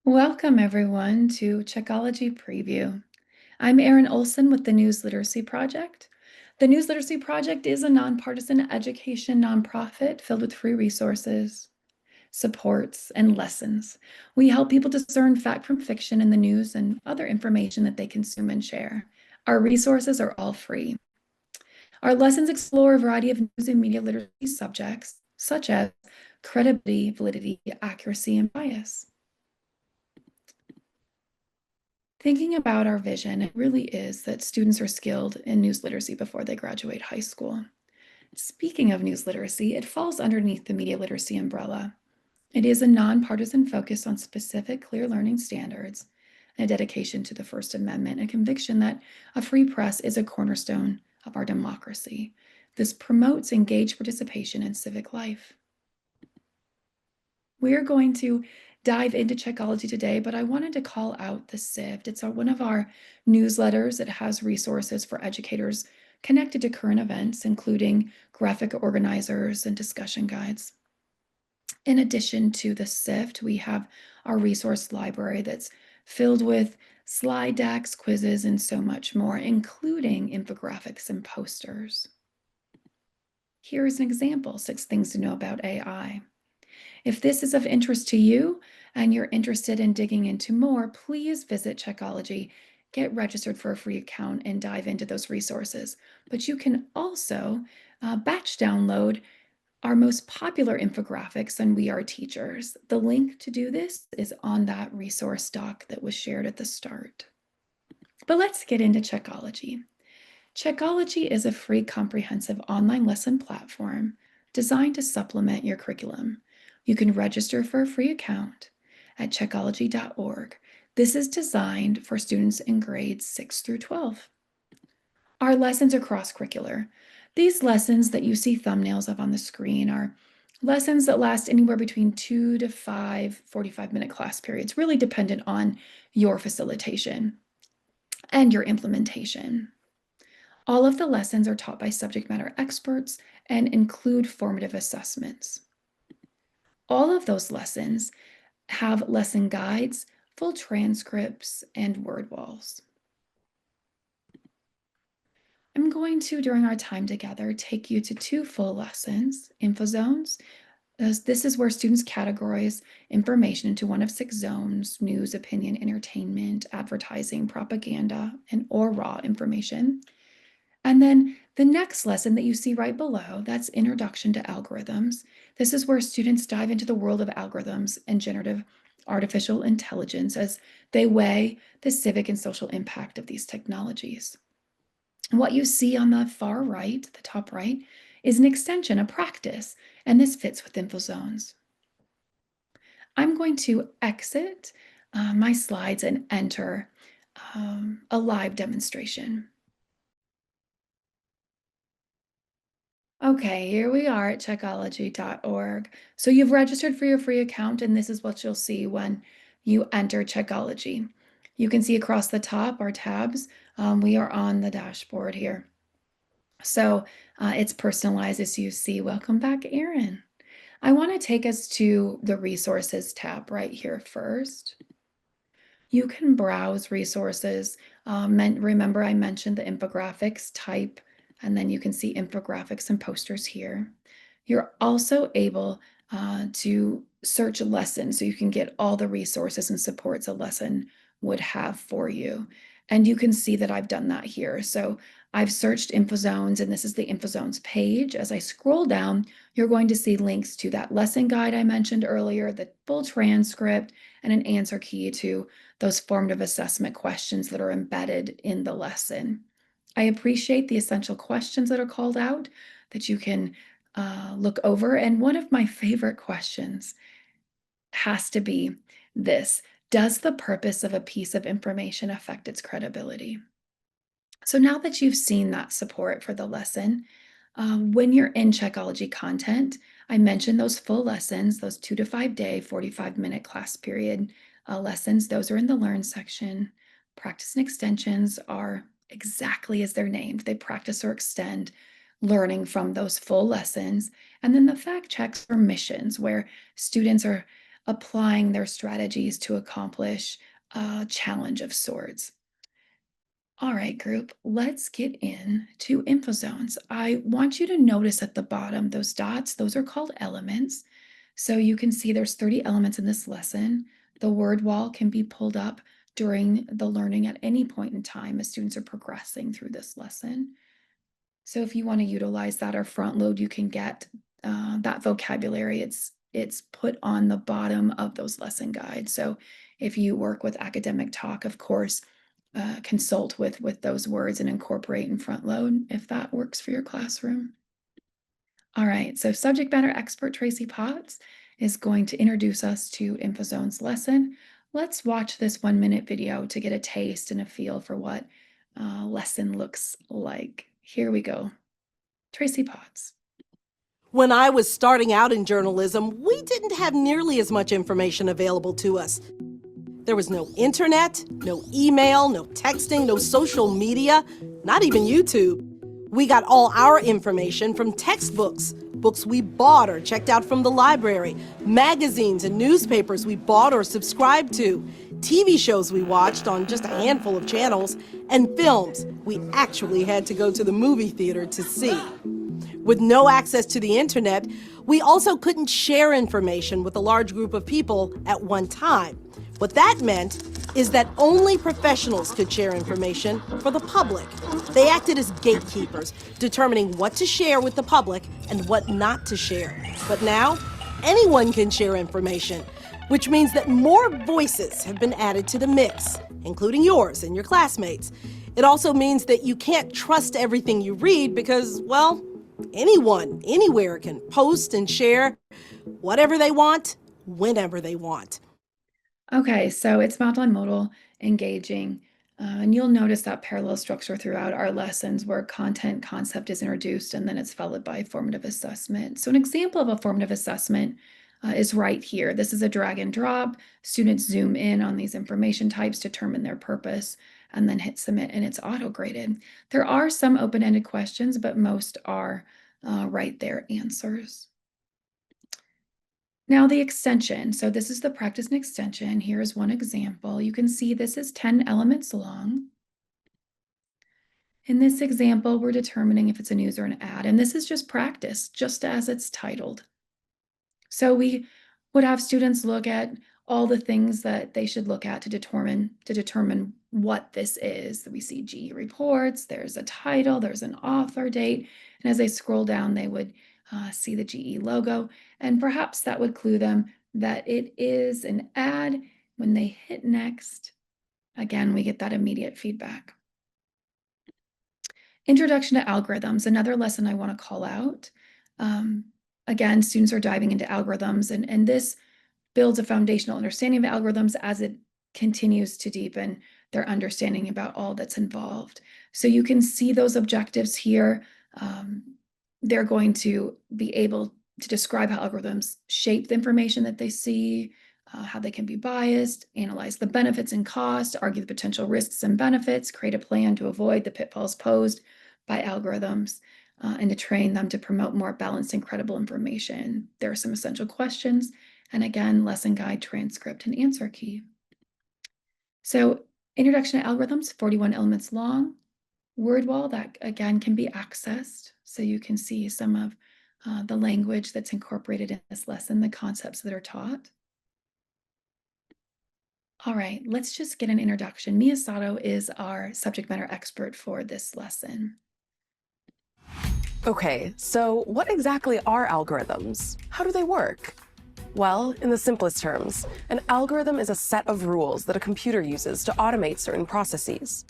Welcome, everyone, to Checkology Preview. I'm Erin Olson with the News Literacy Project. The News Literacy Project is a nonpartisan education nonprofit filled with free resources, supports, and lessons. We help people discern fact from fiction in the news and other information that they consume and share. Our resources are all free. Our lessons explore a variety of news and media literacy subjects, such as credibility, validity, accuracy, and bias. Thinking about our vision, it really is that students are skilled in news literacy before they graduate high school. Speaking of news literacy, it falls underneath the media literacy umbrella. It is a nonpartisan focus on specific, clear learning standards, and a dedication to the First Amendment, a conviction that a free press is a cornerstone of our democracy. This promotes engaged participation in civic life. We're going to dive into Checkology today, but I wanted to call out the SIFT. It's one of our newsletters. It has resources for educators connected to current events, including graphic organizers and discussion guides. In addition to the SIFT, we have our resource library that's filled with slide decks, quizzes, and so much more, including infographics and posters. Here is an example, 6 things to know about AI. If this is of interest to you and you're interested in digging into more, please visit Checkology, get registered for a free account, and dive into those resources. But you can also batch download our most popular infographics on We Are Teachers. The link to do this is on that resource doc that was shared at the start. But let's get into Checkology. Checkology is a free comprehensive online lesson platform designed to supplement your curriculum. You can register for a free account at checkology.org. This is designed for students in grades 6 through 12. Our lessons are cross-curricular. These lessons that you see thumbnails of on the screen are lessons that last anywhere between 2 to 5 45-minute class periods, really dependent on your facilitation and your implementation. All of the lessons are taught by subject matter experts and include formative assessments. All of those lessons have lesson guides, full transcripts, and word walls. I'm going to, during our time together, take you to 2 full lessons, InfoZones. This is where students categorize information into one of 6 zones: news, opinion, entertainment, advertising, propaganda, or raw information. And then the next lesson that you see right below, that's Introduction to Algorithms. This is where students dive into the world of algorithms and generative artificial intelligence as they weigh the civic and social impact of these technologies. And what you see on the far right, the top right, is an extension, a practice, and this fits with InfoZones. I'm going to exit my slides and enter a live demonstration. Okay, here we are at checkology.org. So you've registered for your free account, and this is what you'll see when you enter Checkology. You can see across the top our tabs. We are on the dashboard here. So it's personalized as you see. Welcome back, Erin. I want to take us to the resources tab right here first. You can browse resources. Remember, I mentioned the infographics type, and then you can see infographics and posters here. You're also able to search lessons, so you can get all the resources and supports a lesson would have for you. And you can see that I've done that here. So I've searched InfoZones, and this is the InfoZones page. As I scroll down, you're going to see links to that lesson guide I mentioned earlier, the full transcript, and an answer key to those formative assessment questions that are embedded in the lesson. I appreciate the essential questions that are called out that you can look over. And one of my favorite questions has to be this: does the purpose of a piece of information affect its credibility? So now that you've seen that support for the lesson, when you're in Checkology content, I mentioned those full lessons, those 2 to 5 day, 45-minute class period lessons. Those are in the Learn section. Practice and extensions are exactly as they're named. They practice or extend learning from those full lessons. And then the fact checks are missions, where students are applying their strategies to accomplish a challenge of sorts. All right, group, let's get into InfoZones. I want you to notice at the bottom, those dots, those are called elements. So you can see there's 30 elements in this lesson. The word wall can be pulled up during the learning at any point in time as students are progressing through this lesson. So if you want to utilize that or front load, you can get that vocabulary. It's put on the bottom of those lesson guides. So if you work with academic talk, of course, consult with those words and incorporate and front load if that works for your classroom. All right, so subject matter expert Tracy Potts is going to introduce us to InfoZones lesson. Let's watch this 1-minute video to get a taste and a feel for what lesson looks like. Here we go. Tracy Potts. When I was starting out in journalism, we didn't have nearly as much information available to us. There was no internet, no email, no texting, no social media, not even YouTube. We got all our information from textbooks, books we bought or checked out from the library, magazines and newspapers we bought or subscribed to, TV shows we watched on just a handful of channels, and films we actually had to go to the movie theater to see. With no access to the internet, we also couldn't share information with a large group of people at one time. What that meant is that only professionals could share information for the public. They acted as gatekeepers, determining what to share with the public and what not to share. But now, anyone can share information, which means that more voices have been added to the mix, including yours and your classmates. It also means that you can't trust everything you read because, well, anyone, anywhere can post and share whatever they want, whenever they want. Okay, so it's multimodal, engaging, and you'll notice that parallel structure throughout our lessons where content concept is introduced and then it's followed by formative assessment. So an example of a formative assessment is right here. This is a drag and drop. Students zoom in on these information types, determine their purpose, and then hit submit, and it's auto-graded. There are some open-ended questions, but most are right there answers. Now the extension, so this is the practice and extension. Here's one example. You can see this is 10 elements long. In this example, we're determining if it's a news or an ad, and this is just practice, just as it's titled. So we would have students look at all the things that they should look at to determine what this is. We see GE reports, there's a title, there's an author date, and as they scroll down, they would see the GE logo, and perhaps that would clue them that it is an ad. When they hit next, again, we get that immediate feedback. Introduction to algorithms, another lesson I want to call out. Again, students are diving into algorithms, and this builds a foundational understanding of algorithms as it continues to deepen their understanding about all that's involved. So you can see those objectives here. They're going to be able to describe how algorithms shape the information that they see, how they can be biased, analyze the benefits and costs, argue the potential risks and benefits, create a plan to avoid the pitfalls posed by algorithms, and to train them to promote more balanced and credible information. There are some essential questions, and again, lesson guide, transcript, and answer key. So introduction to algorithms, 41 elements long. Word wall, that again can be accessed. So you can see some of the language that's incorporated in this lesson, the concepts that are taught. All right, let's just get an introduction. Mia Sato is our subject matter expert for this lesson. Okay, so what exactly are algorithms? How do they work? Well, in the simplest terms, an algorithm is a set of rules that a computer uses to automate certain processes.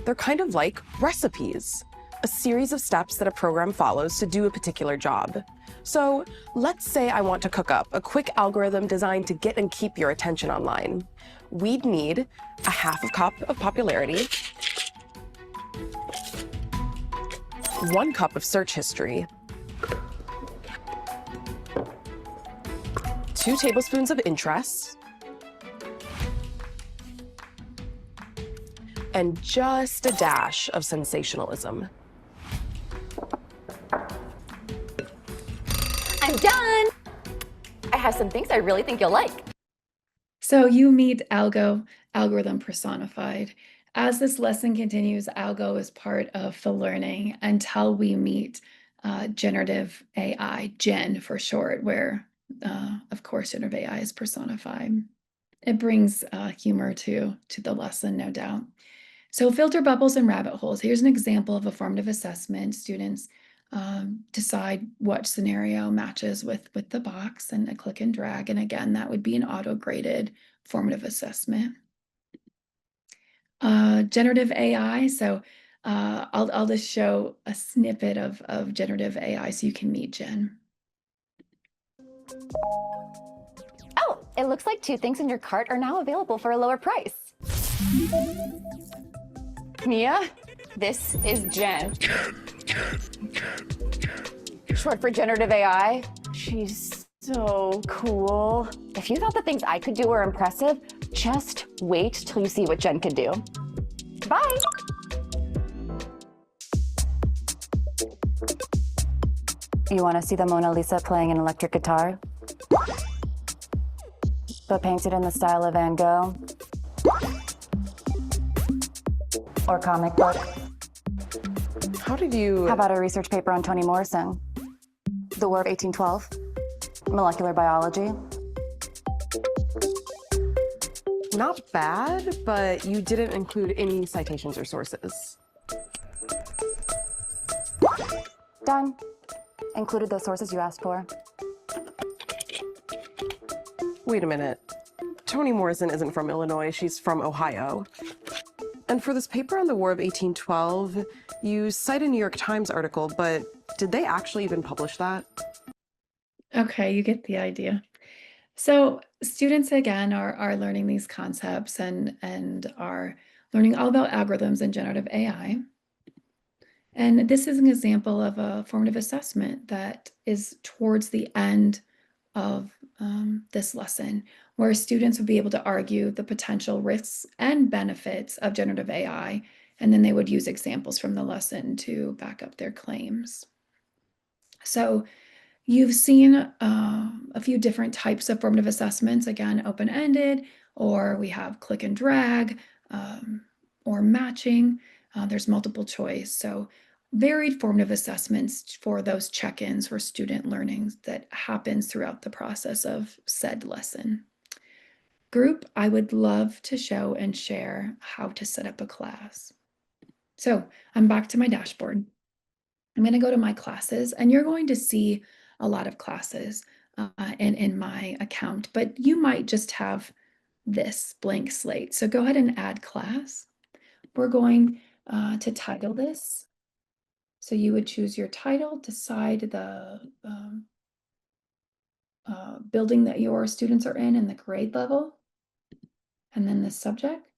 They're kind of like recipes, a series of steps that a program follows to do a particular job. So let's say I want to cook up a quick algorithm designed to get and keep your attention online. We'd need a half a cup of popularity, 1 cup of search history, 2 tablespoons of interest, and just a dash of sensationalism. I'm done! I have some things I really think you'll like. So you meet algorithm personified. As this lesson continues, algo is part of the learning until we meet generative AI, Gen for short, where, of course, generative AI is personified. It brings humor to the lesson, no doubt. So filter bubbles and rabbit holes. Here's an example of a formative assessment. Students decide what scenario matches with the box and a click and drag. And again, that would be an auto-graded formative assessment. Generative AI. So I'll just show a snippet of generative AI so you can meet Jen. Oh, it looks like 2 things in your cart are now available for a lower price. Mia, this is Jen. Short for generative AI. She's so cool. If you thought the things I could do were impressive, just wait till you see what Jen can do. Bye. You want to see the Mona Lisa playing an electric guitar? But painted in the style of Van Gogh? Or comic book? How did you... How about a research paper on Toni Morrison? The War of 1812? Molecular biology? Not bad, but you didn't include any citations or sources. Done. Included those sources you asked for. Wait a minute. Toni Morrison isn't from Illinois, she's from Ohio. And for this paper on the War of 1812, you cite a New York Times article, but did they actually even publish that? Okay, you get the idea. So students, again, are learning these concepts and are learning all about algorithms and generative AI. And this is an example of a formative assessment that is towards the end of this lesson, where students would be able to argue the potential risks and benefits of generative AI, and then they would use examples from the lesson to back up their claims. So you've seen a few different types of formative assessments, again, open-ended, or we have click and drag, or matching. There's multiple choice. So varied formative assessments for those check-ins for student learning that happens throughout the process of said lesson. Group, I would love to show and share how to set up a class. So I'm back to my dashboard. I'm going to go to my classes, and you're going to see a lot of classes in my account, but you might just have this blank slate. So go ahead and add class. We're going to title this. So you would choose your title, decide the building that your students are in and the grade level, and then the subject.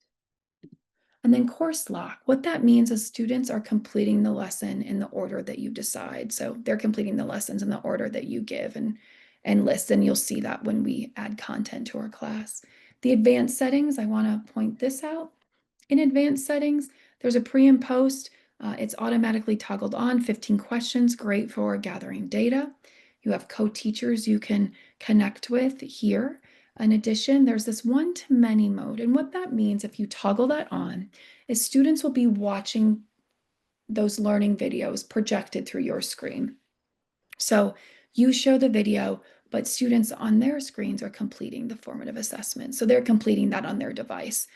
And then course lock. What that means is students are completing the lesson in the order that you decide. So they're completing the lessons in the order that you give and list, and you'll see that when we add content to our class. The advanced settings, I want to point this out. In advanced settings, there's a pre and post. It's automatically toggled on, 15 questions, great for gathering data. You have co-teachers you can connect with here. In addition, there's this one-to-many mode. And what that means, if you toggle that on, is students will be watching those learning videos projected through your screen. So you show the video, but students on their screens are completing the formative assessment. So they're completing that on their device.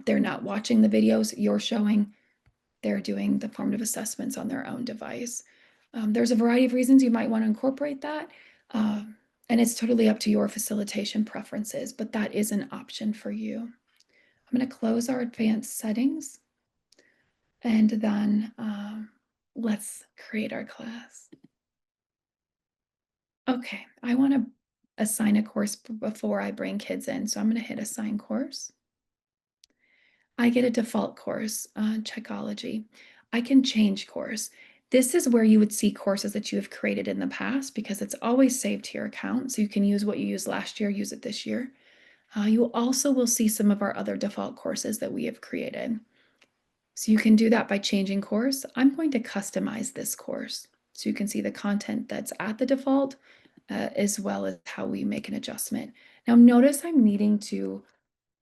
They're not watching the videos you're showing. They're doing the formative assessments on their own device. There's a variety of reasons you might want to incorporate that. And it's totally up to your facilitation preferences, but that is an option for you. I'm going to close our advanced settings, and then let's create our class. Okay, I want to assign a course before I bring kids in, so I'm going to hit assign course. I get a default course on Checkology. I can change course. This is where you would see courses that you have created in the past because it's always saved to your account. So you can use what you used last year, use it this year. You also will see some of our other default courses that we have created. So you can do that by changing course. I'm going to customize this course. So you can see the content that's at the default, as well as how we make an adjustment. Now notice I'm needing to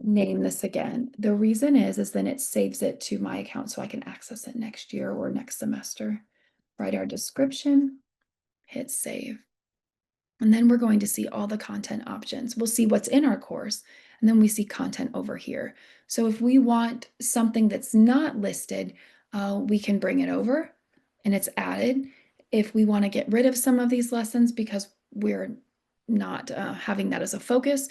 name this again. The reason is then it saves it to my account so I can access it next year or next semester. Write our description, hit save. And then we're going to see all the content options. We'll see what's in our course, and then we see content over here. So if we want something that's not listed, we can bring it over and it's added. If we want to get rid of some of these lessons because we're not having that as a focus,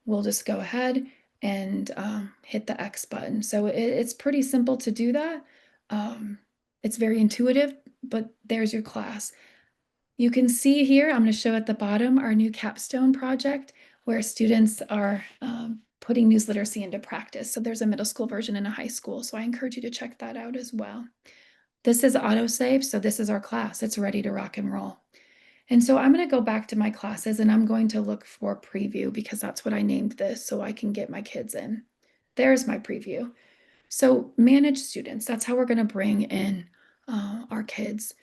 we'll just go ahead and hit the X button. So it's pretty simple to do that. It's very intuitive, but there's your class. You can see here, I'm going to show at the bottom our new capstone project where students are putting news literacy into practice. So there's a middle school version and a high school. So I encourage you to check that out as well. This is autosave. So this is our class. It's ready to rock and roll. And so I'm going to go back to my classes and I'm going to look for preview because that's what I named this so I can get my kids in. There's my preview. So manage students. That's how we're going to bring in our kids.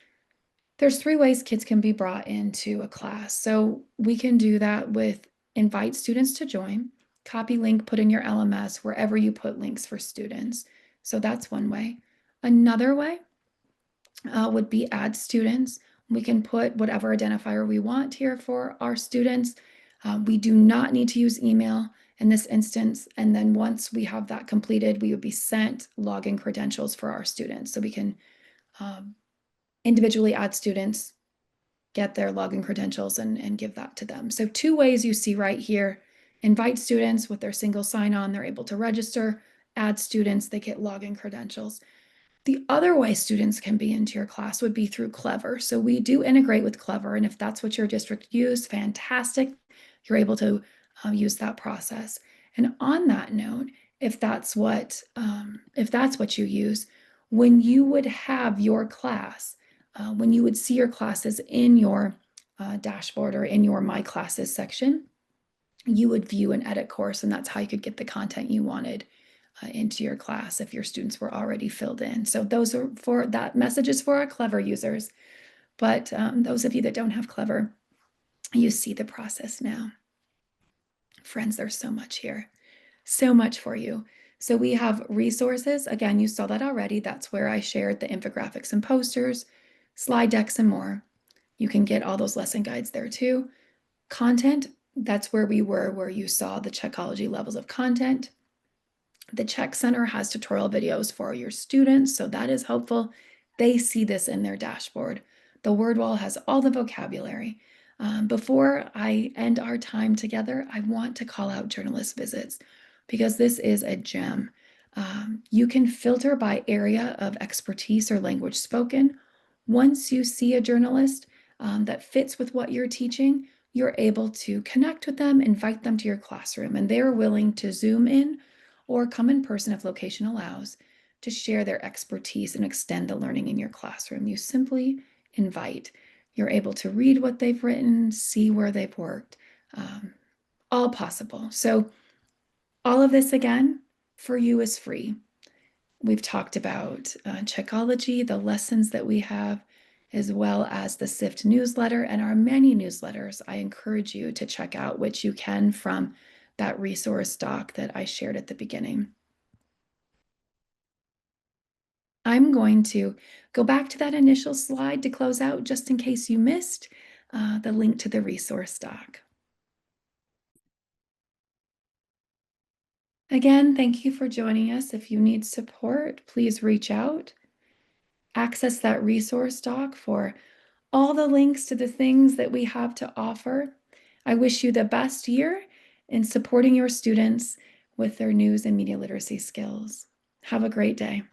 There's 3 ways kids can be brought into a class. So we can do that with invite students to join, copy link, put in your LMS wherever you put links for students. So that's one way. Another way would be add students. We can put whatever identifier we want here for our students. We do not need to use email in this instance. And then once we have that completed, we would be sent login credentials for our students. So we can individually add students, get their login credentials and give that to them. So 2 ways you see right here, invite students with their single sign-on, they're able to register, add students, they get login credentials. The other way students can be into your class would be through Clever. So we do integrate with Clever, and if that's what your district used, fantastic. You're able to use that process. And on that note, if that's what you use, when you would have your class, when you would see your classes in your dashboard or in your My Classes section, you would view and edit course, and that's how you could get the content you wanted into your class if your students were already filled in. So those are for that message is for our Clever users, but those of you that don't have Clever, you see the process now. Friends, there's so much here, so much for you. So we have resources. Again, you saw that already. That's where I shared the infographics and posters, slide decks, and more. You can get all those lesson guides there too. Content, that's where we were, where you saw the Checkology levels of content. The Check Center has tutorial videos for your students, so that is helpful. They see this in their dashboard. The word wall has all the vocabulary. Before I end our time together, I want to call out journalist visits because this is a gem. You can filter by area of expertise or language spoken. Once you see a journalist that fits with what you're teaching, you're able to connect with them, invite them to your classroom, and they're willing to Zoom in or come in person if location allows to share their expertise and extend the learning in your classroom. You simply invite. You're able to read what they've written, see where they've worked, all possible. So all of this, again, for you is free. We've talked about Checkology, the lessons that we have, as well as the SIFT newsletter and our many newsletters. I encourage you to check out, which you can from that resource doc that I shared at the beginning. I'm going to go back to that initial slide to close out just in case you missed the link to the resource doc. Again, thank you for joining us. If you need support, please reach out. Access that resource doc for all the links to the things that we have to offer. I wish you the best year in supporting your students with their news and media literacy skills. Have a great day.